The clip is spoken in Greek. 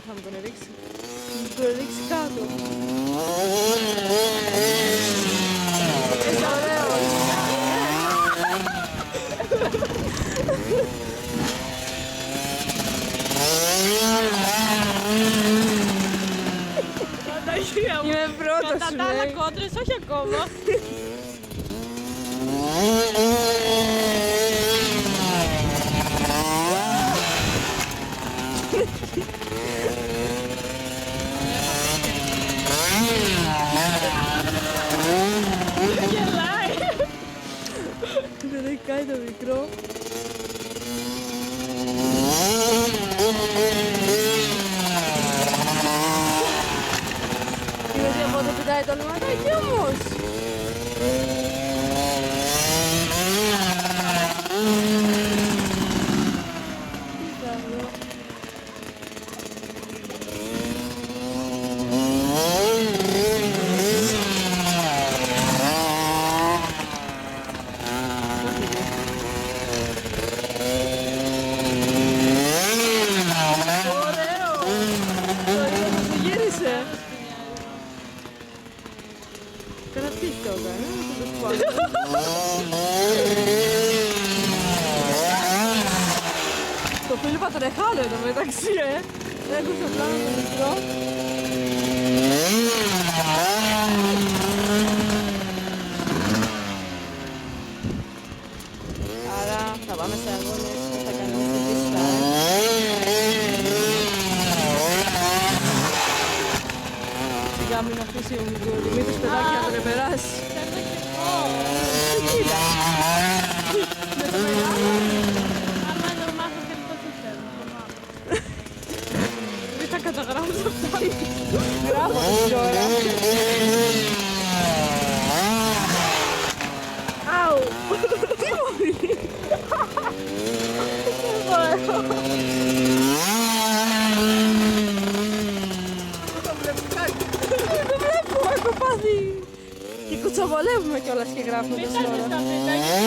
Θα μου τον ρίξει. Θα μου τον ρίξει κάτω. Είσαι ωραίος. Είμαι πρώτος, κατά τα άλλα κόντρες, όχι ακόμα. Γελάει. Δεν έχει κάνει το μικρό. Είδες για πότε πετάει το λιματάκι όμως. Τι κάνω. Ωραίο! Το είδα, το γύρισε. Καλά TikTok, Το Φίλιππα τον εχάλω εδώ μεταξύ, Έχω στο πλάνο το μικρό. Άρα θα πάμε σε αγώνες που θα κάνουμε στην πίστα. Σιγά μην αφήσει ο Δημήτρης παιδάκι να τον περάσει. Θέλω και εγώ. Κοίτα. Με το μεγάλο. Άμα το μάθω και λοιπόν τι θέλω. Δεν θα καταγράψω αυτά. Γράφω την ώρα. Αου! Τι μπορεί! Δεν μπορώ. Δεν βλέπω, έχω πάθει. Και κουτσοβολεύουμε κιόλας και γράφουμε Μην τόση κάνεις ώρα. τα παιδάκια.